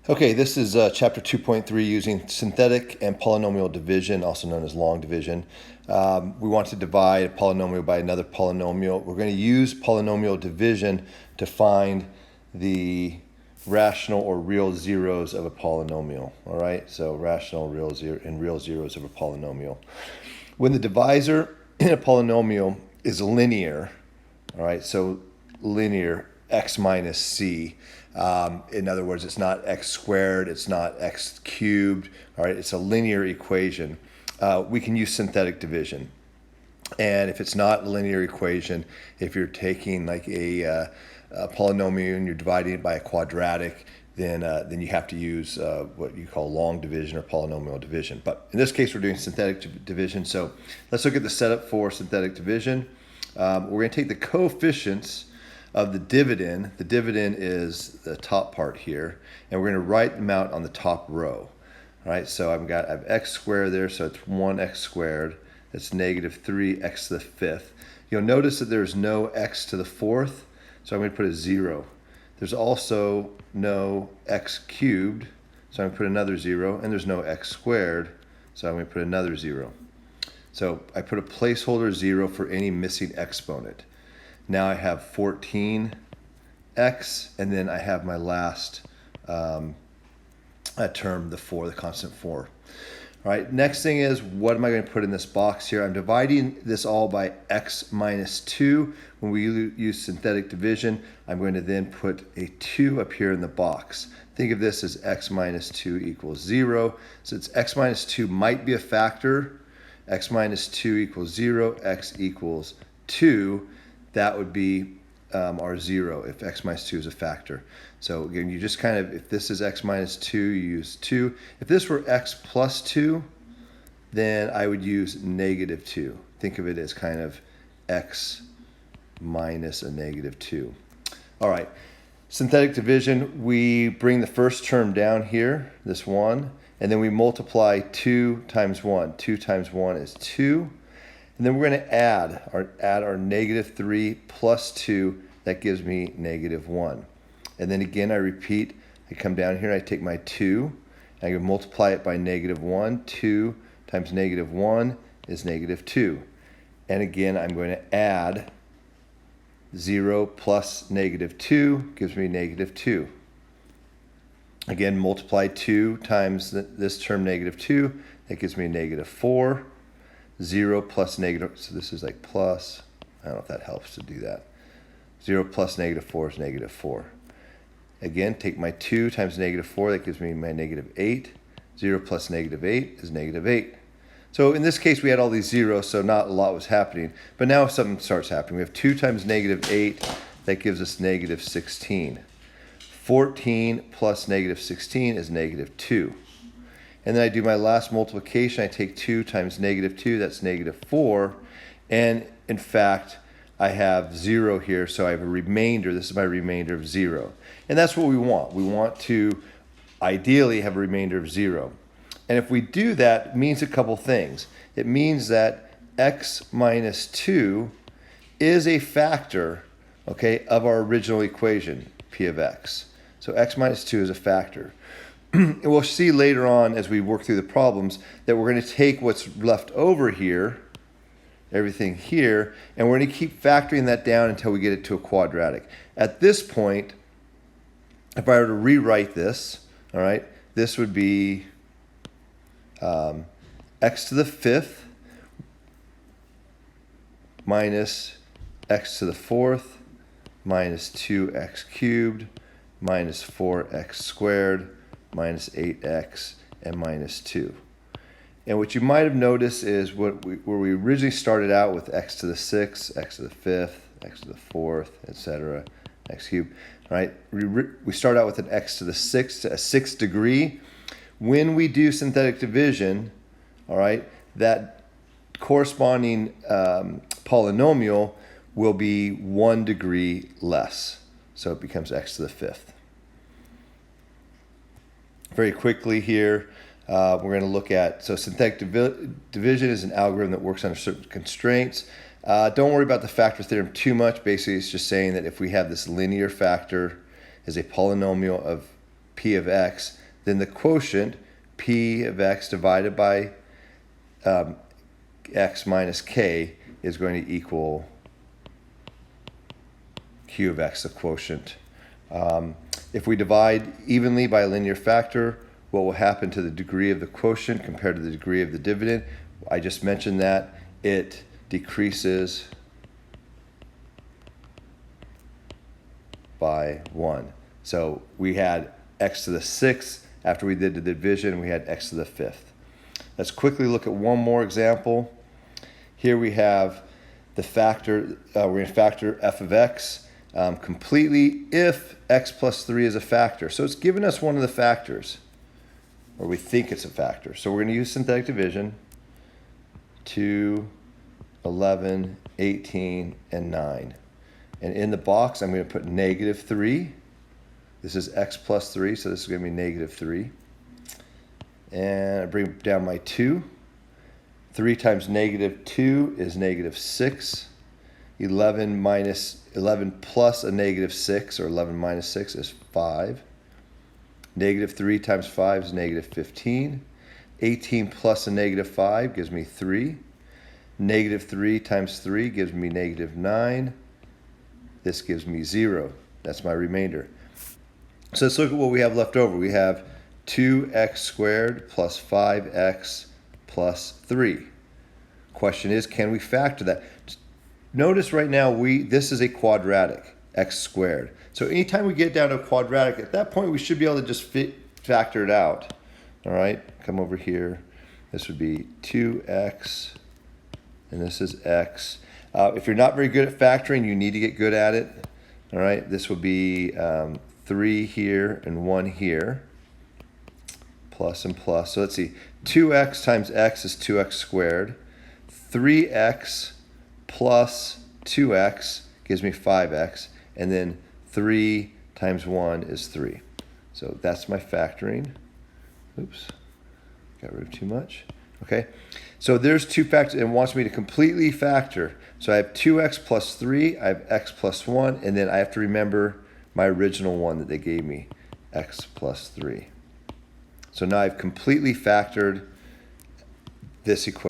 Okay, this is chapter 2.3 using synthetic and polynomial division, also known as long division. We want to divide a polynomial by another polynomial. We're going to use polynomial division to find the rational or real zeros of a polynomial. All right, so rational, real zero, and real zeros of a polynomial. When the divisor in a polynomial is linear, all right, so linear x minus c. In other words, it's not x squared, it's not x cubed, all right, it's a linear equation. We can use synthetic division. And if it's not a linear equation, if you're taking like a polynomial and you're dividing it by a quadratic, then you have to use what you call long division or polynomial division. But in this case, we're doing synthetic division. So let's look at the setup for synthetic division. We're going to take the coefficients of the dividend. The dividend is the top part here, and we're going to write them out on the top row. All right, so I have x squared there, so it's 1x squared. That's negative 3x to the fifth. You'll notice that there's no x to the fourth, so I'm going to put a 0. There's also no x cubed, so I'm going to put another 0, and there's no x squared, so I'm going to put another 0. So I put a placeholder 0 for any missing exponent. Now I have 14x, and then I have my last term, the 4, the constant 4. All right, next thing is, what am I going to put in this box here? I'm dividing this all by x minus 2. When we use synthetic division, I'm going to then put a 2 up here in the box. Think of this as x minus 2 equals 0. Since x minus 2 might be a factor, x minus 2 equals 0, x equals 2. That would be our 0 if x minus 2 is a factor. So again, you just kind of, if this is x minus 2, you use 2. If this were x plus 2, then I would use negative 2. Think of it as kind of x minus a negative 2. All right, synthetic division, we bring the first term down here, this 1, and then we multiply 2 times 1. 2 times 1 is 2. And then we're going to add our negative 3 plus 2. That gives me negative 1. And then again, I repeat. I come down here, I take my 2. I can multiply it by negative 1. 2 times negative 1 is negative 2. And again, I'm going to add 0 plus negative 2 gives me negative 2. Again, multiply 2 times this term, negative 2. That gives me negative 4. 0 plus negative, so this is like plus, I don't know if that helps to do that. 0 plus negative 4 is negative 4. Again, take my 2 times negative 4, that gives me my negative 8. 0 plus negative 8 is negative 8. So in this case, we had all these zeros, so not a lot was happening. But now something starts happening. We have 2 times negative 8, that gives us negative 16. 14 plus negative 16 is negative 2. And then I do my last multiplication. I take 2 times negative 2, that's negative 4. And in fact, I have 0 here, so I have a remainder. This is my remainder of 0. And that's what we want. We want to ideally have a remainder of 0. And if we do that, it means a couple things. It means that x minus 2 is a factor, okay, of our original equation, p of x. So x minus 2 is a factor. And we'll see later on as we work through the problems that we're going to take what's left over here, everything here, and we're going to keep factoring that down until we get it to a quadratic. At this point, if I were to rewrite this, all right, this would be x to the fifth minus x to the fourth minus 2x cubed minus 4x squared minus 8x, and minus 2. And what you might have noticed is where we originally started out with x to the 6th, x to the 5th, x to the 4th, etc., x cubed. All right, we start out with an x to the 6th, a 6th degree. When we do synthetic division, all right, that corresponding polynomial will be 1 degree less. So it becomes x to the 5th. Very quickly here, we're going to look at, so synthetic division is an algorithm that works under certain constraints. Don't worry about the factor theorem too much. Basically, it's just saying that if we have this linear factor as a polynomial of p of x, then the quotient p of x divided by x minus k is going to equal q of x, the quotient. If we divide evenly by a linear factor, what will happen to the degree of the quotient compared to the degree of the dividend? I just mentioned that it decreases by 1. So we had x to the 6th. After we did the division, we had x to the 5th. Let's quickly look at one more example. Here we have the factor, we're going to factor f of x completely if x plus 3 is a factor. So it's given us one of the factors, or we think it's a factor. So we're going to use synthetic division. 2, 11, 18, and 9. And in the box, I'm going to put negative 3. This is x plus 3, so this is going to be negative 3. And I bring down my 2. 3 times negative 2 is negative 6. 11 plus a negative 6, or 11 minus 6, is 5. Negative 3 times 5 is negative 15. 18 plus a negative 5 gives me 3. Negative 3 times 3 gives me negative 9. This gives me 0. That's my remainder. So let's look at what we have left over. We have 2x squared plus 5x plus 3. Question is, can we factor that? Notice right now, this is a quadratic, x squared. So anytime we get down to a quadratic, at that point we should be able to just factor it out. All right, come over here. This would be 2x, and this is x. If you're not very good at factoring, you need to get good at it. All right, this would be 3 here and 1 here, plus and plus. So let's see, 2x times x is 2x squared. 3x plus 2x gives me 5x, and then 3 times 1 is 3. So that's my factoring. Oops, got rid of too much. Okay, so there's two factors, and it wants me to completely factor. So I have 2x plus 3, I have x plus 1, and then I have to remember my original one that they gave me, x plus 3. So now I've completely factored this equation.